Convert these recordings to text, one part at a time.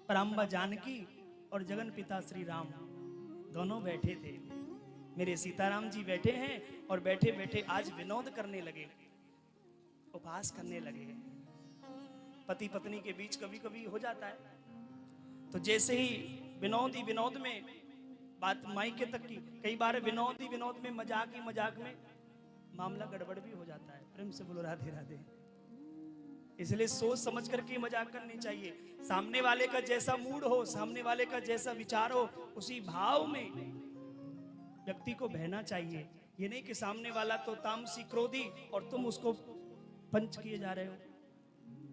पराम्बा जानकी और जगन पिता श्री राम दोनों बैठे थे। मेरे सीताराम जी बैठे हैं और बैठे बैठे आज विनोद करने लगे, उपहास करने लगे। पति पत्नी के बीच कभी कभी हो जाता है, तो जैसे ही विनोद में बात मायके तक की, कई बार विनोद में मजाक में मामला गड़बड़ भी हो जाता है। प्रेम से बोलो राधे राधे। इसलिए सोच समझ करके मजाक करनी चाहिए। सामने वाले का जैसा मूड हो, सामने वाले का जैसा विचार हो, उसी भाव में व्यक्ति को बहना चाहिए। ये नहीं कि सामने वाला तो तामसी क्रोधी और तुम उसको पंच किए जा रहे हो,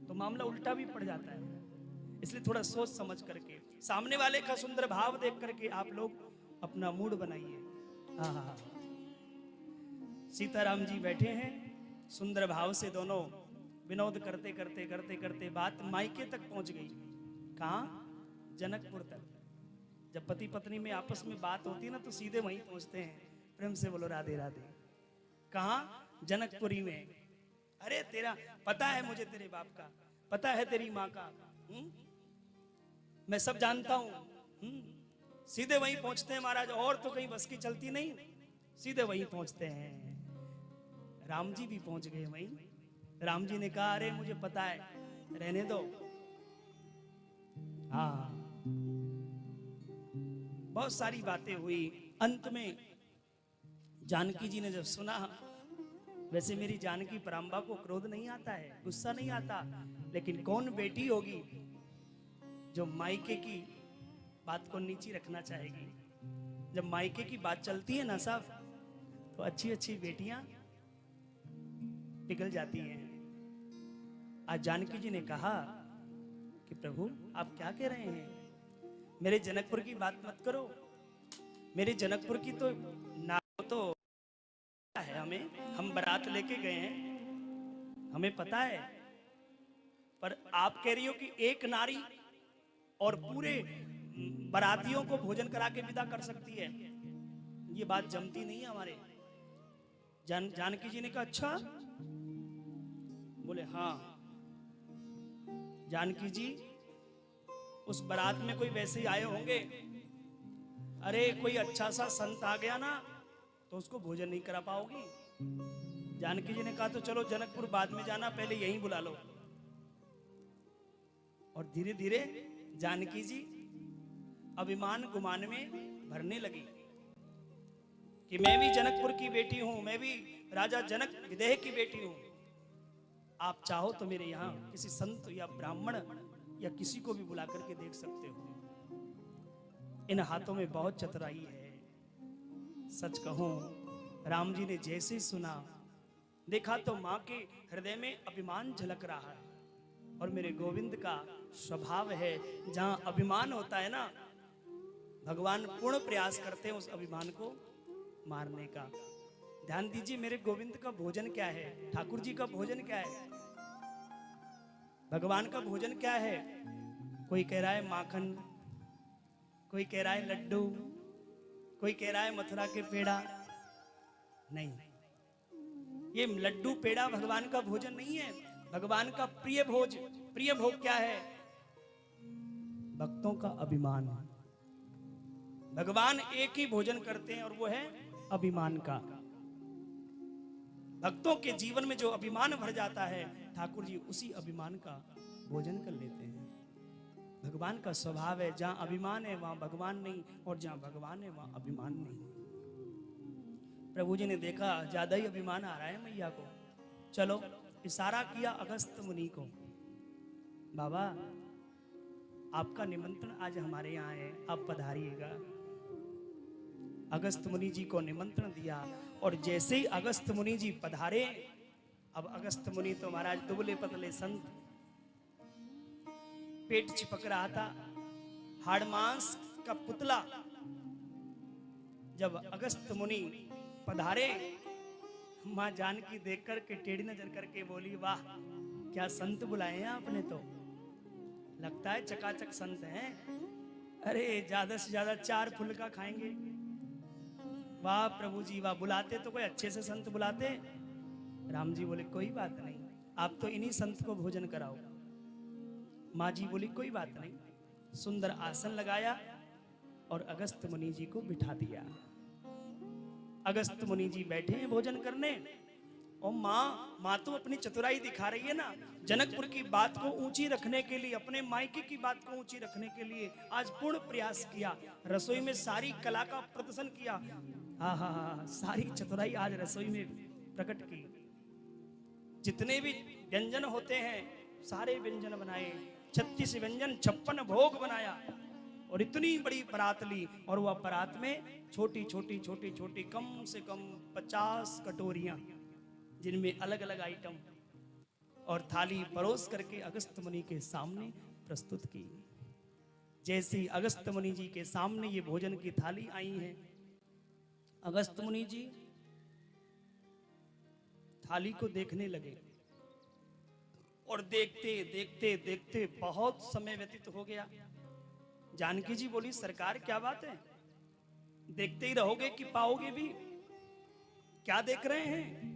तो मामला उल्टा भी पड़ जाता है। इसलिए थोड़ा सोच समझ करके, सामने वाले का सुंदर भाव देख करके आप लोग अपना मूड बनाइए। सीताराम जी बैठे हैं, सुंदर भाव से दोनों विनोद करते बात मायके तक पहुंच गई। कहां? जनकपुर तक। जब पति पत्नी में आपस में बात होती है ना, तो सीधे वहीं पहुंचते हैं। प्रेम से बोलो राधे राधे। कहां? जनकपुरी में। अरे तेरा पता है मुझे, तेरे बाप का पता है, तेरी माँ का, मैं सब जानता हूं। सीधे वहीं पहुंचते हैं महाराज, और तो कहीं बस की चलती नहीं, सीधे वहीं पहुंचते हैं। राम जी भी पहुंच गए वहीं। राम जी ने कहा अरे मुझे पता है, रहने दो। हाँ, बहुत सारी बातें हुई। अंत में जानकी जी ने जब सुना, वैसे मेरी जानकी पराम्बा को क्रोध नहीं आता है, गुस्सा नहीं आता, लेकिन कौन बेटी होगी जो मायके की बात को नीची रखना चाहेगी। जब मायके की बात चलती है ना साहब, तो अच्छी अच्छी बेटियां पिघल जाती हैं। आज जानकी जी ने कहा कि प्रभु आप क्या कह रहे हैं, मेरे जनकपुर की बात मत करो। मेरे जनकपुर की तो ना तो है, हम बारात लेके गए हैं, हमें पता है, पर आप कह रही हो कि एक नारी और पूरे बारातियों को भोजन करा के विदा कर सकती है, ये बात जमती नहीं है हमारे। जानकी जी ने कहा अच्छा? बोले हाँ। जानकी जी उस बारात में कोई वैसे ही आए होंगे, अरे कोई अच्छा सा संत आ गया ना तो उसको भोजन नहीं करा पाओगी। जानकी जी ने कहा तो चलो जनकपुर बाद में जाना, पहले यहीं बुला लो। और धीरे धीरे जानकी जी अभिमान गुमान में भरने लगी कि मैं भी जनकपुर की बेटी हूं, मैं भी राजा जनक विदेह की बेटी हूं। आप चाहो तो मेरे यहाँ किसी संत या ब्राह्मण या किसी को भी बुला करके देख सकते हो। इन हाथों में बहुत चतुराई है। सच कहूं, राम जी ने जैसे सुना, देखा तो मां के हृदय में अभिमान झलक रहा है। और मेरे गोविंद का स्वभाव है, जहां अभिमान होता है ना, भगवान पूर्ण प्रयास करते हैं उस अभिमान को मारने का। ध्यान दीजिए, मेरे गोविंद का भोजन क्या है, ठाकुर जी का भोजन क्या है, भगवान का भोजन क्या है। कोई कह रहा है माखन, कोई कह रहा है लड्डू, कोई कह रहा है मथुरा के पेड़ा। नहीं, ये लड्डू पेड़ा भगवान का भोजन नहीं है। भगवान का प्रिय भोग क्या है? भक्तों का अभिमान। भगवान एक ही भोजन करते हैं और वो है अभिमान का। भक्तों के जीवन में जो अभिमान भर जाता है, ठाकुर जी उसी अभिमान का भोजन कर लेते हैं। भगवान का स्वभाव है, जहां अभिमान है वहां भगवान नहीं, और जहां भगवान है वहां अभिमान नहीं। प्रभु जी ने देखा ज्यादा ही अभिमान आ रहा है मैया को, चलो इशारा किया अगस्त मुनि को, बाबा आपका निमंत्रण आज हमारे यहाँ है, आप पधारिएगा। अगस्त मुनि जी को निमंत्रण दिया, और जैसे ही अगस्त मुनि जी पधारे, अब अगस्त मुनि तो महाराज दुबले पतले संत, पेट चिपक रहा था, हाड़ मांस का पुतला। जब अगस्त मुनि पधारे, मां जानकी देख करके टेढ़ी नजर करके बोली, वाह क्या संत बुलाए हैं आपने, तो लगता है चकाचक संत हैं। अरे ज्यादा से ज्यादा 4 फुलका खाएंगे। वाह प्रभु जी वाह, बुलाते तो कोई अच्छे से संत बुलाते। राम जी बोले कोई बात नहीं, आप तो इन्हीं संत को भोजन कराओ। माँ जी बोली कोई बात नहीं, सुंदर आसन लगाया और अगस्त्य मुनि जी को बिठा दिया। अगस्त्य मुनि जी बैठे हैं भोजन करने, और माँ तो अपनी चतुराई दिखा रही है ना, जनकपुर की बात को ऊंची रखने के लिए, अपने मायके की बात को ऊंची रखने के लिए आज पूर्ण प्रयास किया, रसोई में सारी कला का प्रदर्शन किया। हाँ, सारी चतुराई आज रसोई में प्रकट की। जितने भी व्यंजन होते हैं सारे व्यंजन बनाए, 36 व्यंजन 56 भोग बनाया, और इतनी बड़ी बारात ली, और वह बारात में छोटी छोटी कम से कम 50 कटोरियां, जिनमें अलग अलग आइटम, और थाली परोस करके अगस्त्य मुनि के सामने प्रस्तुत की। जैसे ही अगस्त्य मुनि जी के सामने ये भोजन की थाली आई है, अगस्त्य मुनि जी थाली को देखने लगे, और देखते देखते देखते बहुत समय व्यतीत हो गया। जानकी जी बोली, सरकार क्या बात है, देखते ही रहोगे कि पाओगे भी? क्या देख रहे हैं?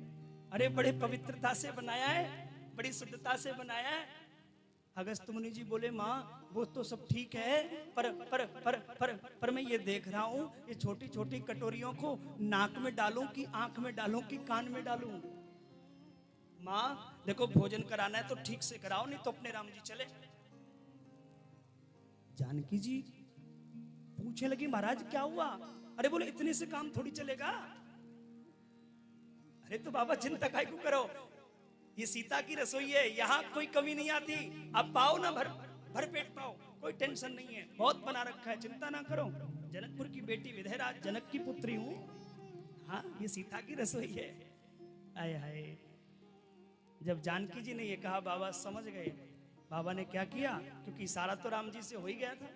अरे बड़े पवित्रता से बनाया है, बड़ी शुद्धता से बनाया है। अगस्त्य मुनि जी बोले, माँ वो तो सब ठीक है, पर मैं ये देख रहा हूं, ये छोटी छोटी कटोरियों को नाक में डालूं कि आंख में डालूं कि कान में डालूं? माँ देखो, भोजन कराना है तो ठीक से कराओ, नहीं तो अपने राम जी चले। जानकी जी पूछने लगी, महाराज क्या हुआ? अरे बोले, इतने से काम थोड़ी चलेगा। अरे तो बाबा चिंता काहे को करो, ये सीता की रसोई है, यहाँ कोई कमी नहीं आती, आप पाओ ना, भर पेट पाओ, कोई टेंशन नहीं है, बहुत बना रखा है, चिंता ना करो। जनकपुर की बेटी विधेयराज जनक की पुत्री हूँ, हाँ ये सीता की रसोई है। आए हाय, जब जानकी जी ने ये कहा, बाबा समझ गए। बाबा ने क्या किया, क्योंकि इशारा तो राम जी से हो ही गया था,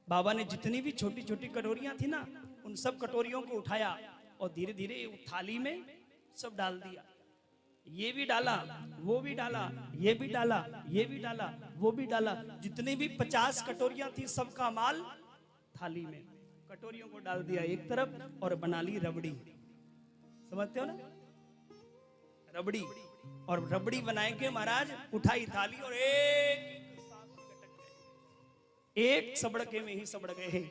बाबा ने जितनी भी छोटी छोटी कटोरियां थी ना, उन सब कटोरियों को उठाया और धीरे धीरे थाली में सब डाल दिया। ये भी डाला, वो भी डाला, ये भी डाला, ये भी डाला, वो भी डाला, जितनी भी 50 कटोरियां थी सबका माल थाली में, कटोरियों को डाल दिया एक तरफ, और बना ली रबड़ी। समझते हो ना, रबड़ी। और रबड़ी बनाएंगे महाराज, उठाई थाली और एक सबड़के में ही सबड़ गए,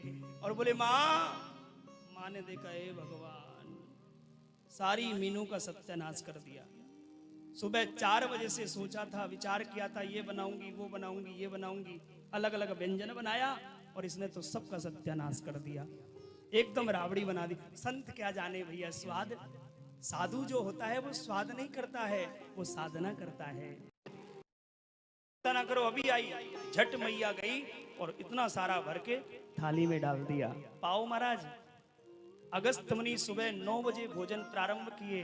और बोले, माँ ने देखा, हे भगवान, सारी मीनू का सत्यानाश कर दिया। सुबह 4 बजे से सोचा था, विचार किया था, ये बनाऊंगी, वो बनाऊंगी, ये बनाऊंगी, अलग अलग व्यंजन बनाया, और इसने तो सबका सत्यानाश कर दिया, एकदम राबड़ी बना दी। संत क्या जाने भैया स्वाद, साधु जो होता है वो स्वाद नहीं करता है, वो साधना करता है। ना करो, अभी आई, झट मैया गई और इतना सारा भर के थाली में डाल दिया। पाओ महाराज, अगस्त्य मुनि सुबह 9 बजे भोजन प्रारंभ किए,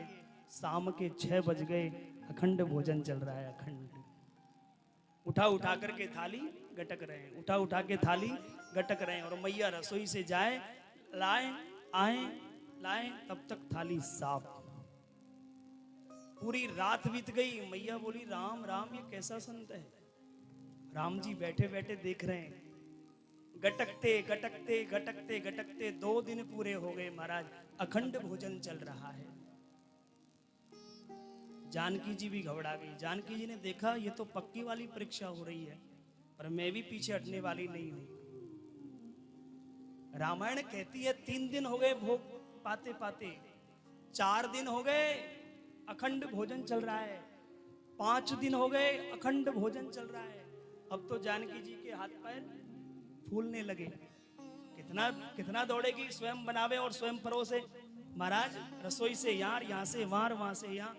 शाम के 6 बज गए, अखंड भोजन चल रहा है, अखंड। उठा करके थाली गटक रहे हैं, उठा के थाली गटक रहे हैं, और मैया रसोई से जाए, लाए, तब तक थाली साफ। पूरी रात बीत गई, मैया बोली, राम राम, ये कैसा संत है? राम जी बैठे बैठे देख रहे हैं, गटकते गटकते गटकते गटकते 2 दिन पूरे हो गए महाराज, अखंड भोजन चल रहा है। जानकी जी भी घबरा गई। जानकी जी ने देखा, ये तो पक्की वाली परीक्षा हो रही है, पर मैं भी पीछे हटने वाली नहीं हूं। रामायण कहती है 3 दिन हो गए भोग पाते पाते, 4 दिन हो गए अखंड भोजन चल रहा है, 5 दिन हो गए अखंड भोजन चल रहा है। अब तो जानकी जी के हाथ पैर फूलने लगे, कितना दौड़ेगी, स्वयं बनावे और स्वयं परोसे। महाराज रसोई से यहाँ से वहां से यहाँ,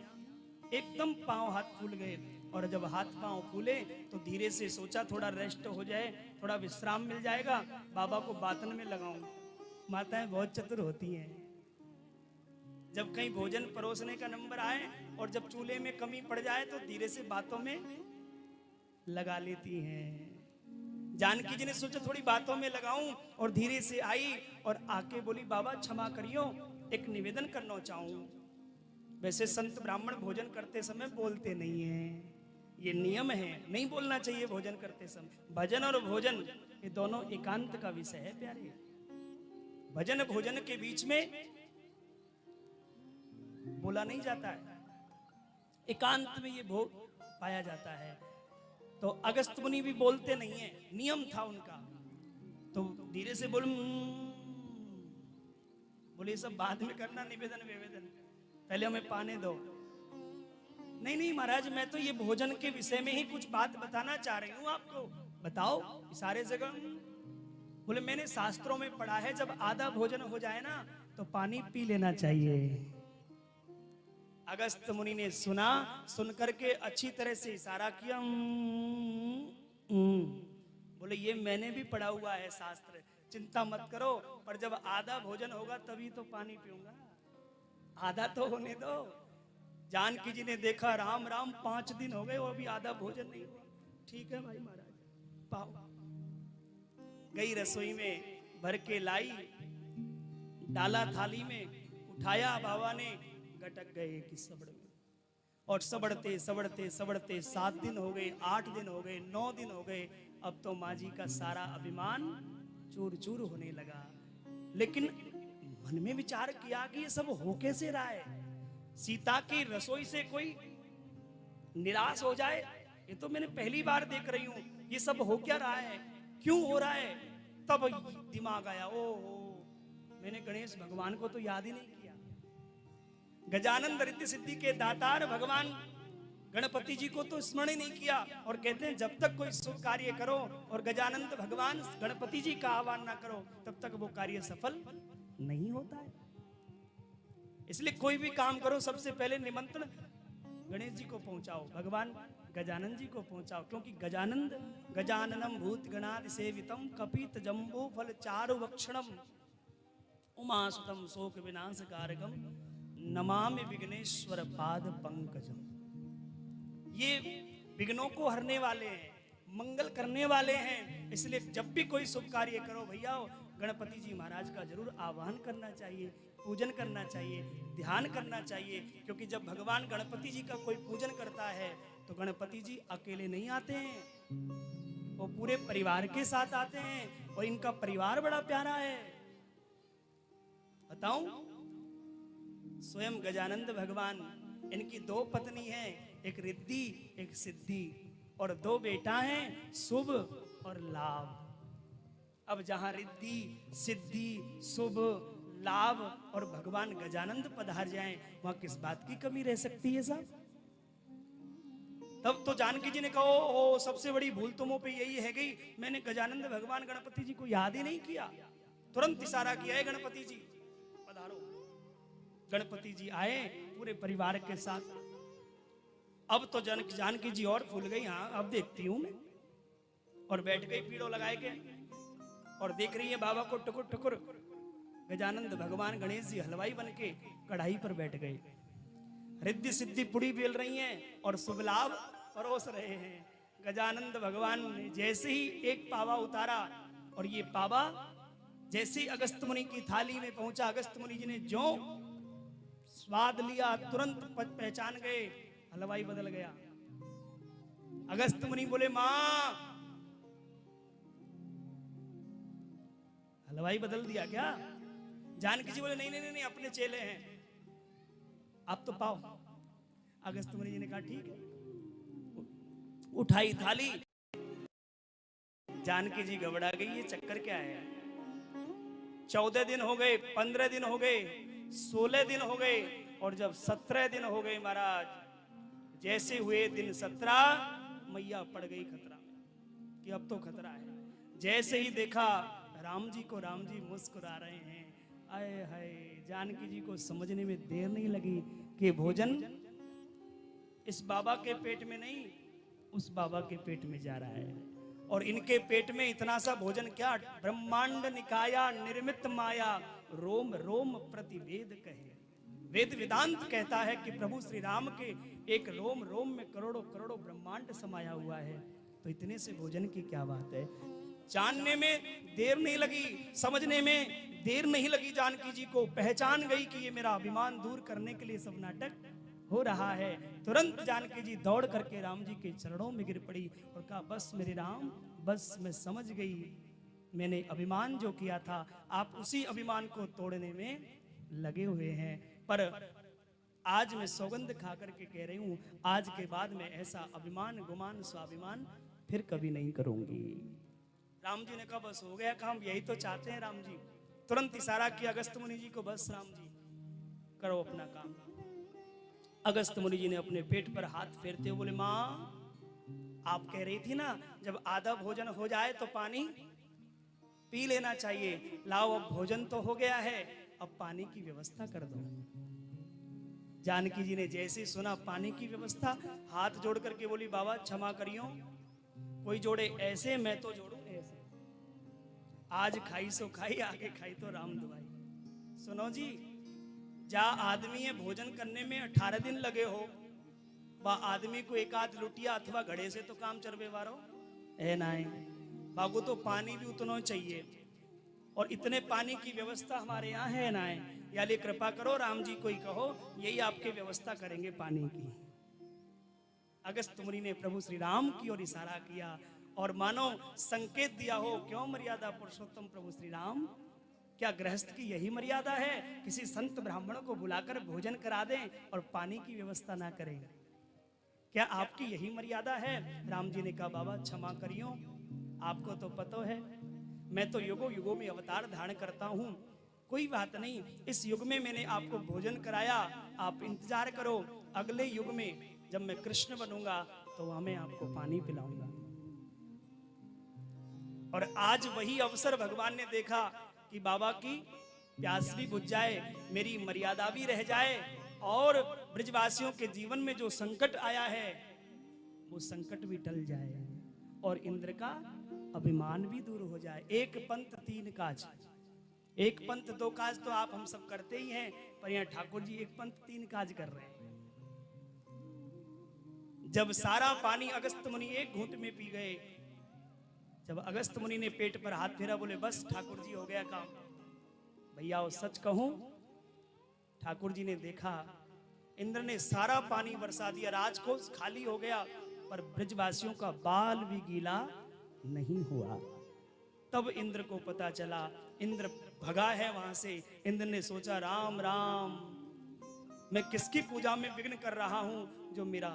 एकदम पांव हाथ फूल गए। और जब हाथ पांव फूले तो धीरे से सोचा थोड़ा रेस्ट हो जाए, थोड़ा विश्राम मिल जाएगा, बाबा को बातन में लगाऊं। माताएं बहुत चतुर होती हैं, जब कहीं भोजन परोसने का नंबर आए और जब चूल्हे में कमी पड़ जाए तो धीरे से बातों में लगा लेती हैं। जानकी जी ने सोचा थोड़ी बातों में लगाऊं, और धीरे से आई और आके बोली, बाबा क्षमा करियो, एक निवेदन करना चाहूं। वैसे संत ब्राह्मण भोजन करते समय बोलते नहीं हैं, ये नियम है, नहीं बोलना चाहिए भोजन करते समय। भजन और भोजन ये दोनों एकांत का विषय है प्यारे। भजन भोजन के बीच में बोला नहीं जाता है, एकांत में ये भोग पाया जाता है। तो अगस्त मुनि भी बोलते नहीं है, नियम था उनका, तो धीरे से बोल बोले सब बाद में करना, निवेदन विवेदन, पहले हमें पाने दो। नहीं नहीं महाराज, मैं तो ये भोजन के विषय में ही कुछ बात बताना चाह रही हूं आपको, बताओ। सारे जगह बोले मैंने शास्त्रों में पढ़ा है, जब आधा भोजन हो जाए ना तो पानी पी लेना चाहिए। अगस्त मुनि ने सुना, सुन करके अच्छी तरह से इशारा किया, बोले ये मैंने भी पढ़ा हुआ है शास्त्र, चिंता मत करो, पर जब आधा भोजन होगा तभी तो पानी पीऊंगा, आधा तो होने दो। जानकी जी ने देखा, राम राम 5 दिन हो गए वो अभी आधा भोजन नहीं हुआ। ठीक है भाई महाराज, पाओ। गई रसोई में भर के लाई, डाला थाली में, उठाया बाबा ने, गटक गए कि सबड़ में, और सबड़ते सबड़ते सबड़ते 7 दिन हो गए, 8 दिन हो गए, 9 दिन हो गए। अब तो माँ जी का सारा अभिमान चूर चूर होने लगा। लेकिन मन में विचार किया कि ये सब हो कैसे रहा है, सीता की रसोई से कोई निराश हो जाए, ये तो मैंने पहली बार देख रही हूं, ये सब हो क्या रहा है, क्यों हो रहा है। तब दिमाग आया, ओहो मैंने गणेश भगवान को तो याद ही नहीं किया, गजानन रिद्धि सिद्धि के दातार भगवान गणपति जी को तो स्मरण ही नहीं किया। और कहते हैं जब तक कोई शुभ कार्य करो और गजानंद भगवान गणपति जी का आह्वान ना करो, तब तक वो कार्य सफल नहीं होता है। इसलिए कोई भी काम करो, सबसे पहले निमंत्रण गणेश जी को पहुंचाओ, भगवान गजानन जी को पहुंचाओ, क्योंकि गजाननम भूत गणादि सेवितम कपित जम्बो फल चारु वक्षणम उमासुतम शोक विनाश कारकम नमामि विघ्नेश्वर पाद पंकजम। ये विघ्नों को हरने वाले हैं, मंगल करने वाले हैं। इसलिए जब भी कोई शुभ कार्य करो भैया, गणपति जी महाराज का जरूर आह्वान करना चाहिए, पूजन करना चाहिए, ध्यान करना चाहिए। क्योंकि जब भगवान गणपति जी का कोई पूजन करता है तो गणपति जी अकेले नहीं आते हैं, वो पूरे परिवार के साथ आते हैं, और इनका परिवार बड़ा प्यारा है। बताऊं, स्वयं गजानंद भगवान, इनकी 2 पत्नी हैं, एक रिद्धि एक सिद्धि, और 2 बेटा हैं, शुभ और लाभ। अब जहां रिद्धि सिद्धि शुभ लाभ और भगवान गजानंद पधार जाएं, वहां किस बात की कमी रह सकती है साहब। तब तो जानकी जी ने कहा, ओ सबसे बड़ी भूल तुमों पे यही है गई, मैंने गजानंद भगवान गणपति जी को याद ही नहीं किया। तुरंत इशारा किया है, गणपति जी पधारो। गणपति जी आए पूरे परिवार के साथ। अब तो जानकी जी और फूल गई, हाँ अब देखती हूं मैं, और बैठ गई पीड़ो लगाए के, और देख रही है बाबा को टुकुर टुकुर। गजानंद भगवान गणेश जी हलवाई बन के कढ़ाई पर बैठ गए, रिद्धि सिद्धि पुड़ी बेल रही हैं और शुभ लाभ परोस रहे हैं। गजानंद भगवान ने जैसे ही एक पावा उतारा, और ये पावा जैसे ही अगस्त मुनि की थाली में पहुंचा, अगस्त मुनि जी ने जो स्वाद लिया तुरंत पहचान गए, हलवाई बदल गया। अगस्त मुनि बोले, मां हलवाई बदल दिया क्या? जानकी जी बोले, नहीं नहीं नहीं, अपने चेले हैं, आप तो पाओ। अगस्त मुनि जी ने कहा ठीक है, उठाई थाली। जानकी जी घबरा गई, ये चक्कर क्या है। 14 दिन हो गए, 15 दिन हो गए, 16 दिन हो गए, और जब 17 दिन हो गए महाराज, जैसे हुए दिन 17, मैया पड़ गई खतरा कि अब तो खतरा है। जैसे ही देखा राम जी को, राम जी मुस्कुरा रहे हैं, आए हाय। जानकी जी को समझने में देर नहीं लगी कि भोजन इस बाबा के पेट में नहीं, उस बाबा के पेट में जा रहा है। और इनके पेट में इतना सा भोजन क्या, ब्रह्मांड निकाया निर्मित माया, रोम रोम प्रतिवेद कहे। वेद वेदांत कहता है कि प्रभु श्री राम के एक रोम रोम में करोड़ों करोड़ों ब्रह्मांड समाया हुआ है। तो इतने से भोजन की क्या बात है। जानने में देर नहीं लगी, समझने में देर नहीं लगी, जानकी जी को पहचान गई कि ये मेरा अभिमान दूर करने के लिए सब नाटक हो रहा है। तुरंत जानकी जी दौड़ करके राम जी के चरणों में गिर पड़ी और कहा, बस मेरे राम, बस मैं समझ गई, मैंने अभिमान जो किया था आप उसी अभिमान को तोड़ने में लगे हुए हैं। पर आज मैं सौगंध खा करके कह रही हूं, आज के बाद में ऐसा अभिमान गुमान स्वाभिमान फिर कभी नहीं करूंगी। राम जी ने कहा बस हो गया काम, यही तो चाहते हैं राम जी। तुरंत इशारा किया अगस्त मुनि जी को, बस राम जी करो अपना काम। अगस्त मुनि जी ने अपने पेट पर हाथ फेरते हुए बोले, माँ आप कह रही थी ना जब आधा भोजन हो जाए तो पानी पी लेना चाहिए, लाओ अब भोजन तो हो गया है, अब पानी की व्यवस्था कर दो। जानकी जी ने जैसे सुना पानी की व्यवस्था, हाथ जोड़ करके बोली, बाबा क्षमा करियो, कोई जोड़े ऐसे मैं तो जोड़ू ऐसे। आज खाई सो खाई, आगे खाई तो राम दुआई। सुनो जी, जा आदमी है भोजन करने में 18 दिन लगे हो, वह आदमी को एक आध लुटिया अथवा घड़े से तो काम चरवे वारो है ना। बागो तो पानी भी उतना चाहिए, और इतने पानी की व्यवस्था हमारे यहाँ है ना। या ले कृपा करो राम जी को ही कहो, यही आपकी व्यवस्था करेंगे पानी की। अगस्त मुनि ने प्रभु श्री राम की ओर इशारा किया और मानो संकेत दिया हो, क्यों मर्यादा पुरुषोत्तम प्रभु श्री राम, क्या गृहस्थ की यही मर्यादा है, किसी संत ब्राह्मण को बुलाकर भोजन करा दें और पानी की व्यवस्था ना करें? क्या आपकी यही मर्यादा है? राम जी ने कहा, बाबा क्षमा करियो, आपको तो पता है मैं तो युगों युगों में अवतार धारण करता हूँ, कोई बात नहीं, इस युग में मैंने आपको भोजन कराया, आप इंतजार करो, अगले युग में जब मैं कृष्ण बनूंगा तो वहां मैं आपको पानी पिलाऊंगा। और आज वही अवसर भगवान ने देखा कि बाबा की प्यास भी बुझ जाए, मेरी मर्यादा भी रह जाए, और ब्रजवासियों के जीवन में जो संकट आया है वो संकट भी टल जाए, और इंद्र का अभिमान भी दूर हो जाए। एक पंथ तीन काज, एक पंथ दो काज तो आप हम सब करते ही हैं, पर यहाँ ठाकुर जी एक पंथ तीन काज कर रहे हैं। जब सारा पानी अगस्त मुनि एक घूंट में पी गए, जब अगस्त मुनि ने पेट पर हाथ फेरा, बोले बस ठाकुर जी हो गया काम। भैया वो सच कहूं, ठाकुर जी ने देखा इंद्र ने सारा पानी बरसा दिया, राजकोष खाली हो गया, पर ब्रजवासियों का बाल भी गीला नहीं हुआ। तब इंद्र को पता चला, इंद्र भगा है वहां से। इंद्र ने सोचा, राम राम, मैं किसकी पूजा में विघ्न कर रहा हूं? जो मेरा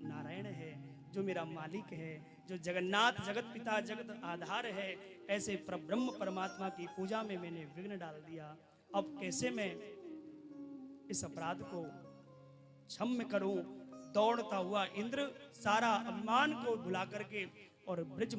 नारायण है, जो मेरा मालिक है, जो जगन्नाथ जगत पिता जगत आधार है, ऐसे परब्रह्म परमात्मा की पूजा में मैंने विघ्न डाल दिया। अब कैसे मैं इस अपराध को क्षम्य करूं? दौड़ता हुआ इंद्र सारा अभिमान को भुला करके और ब्रज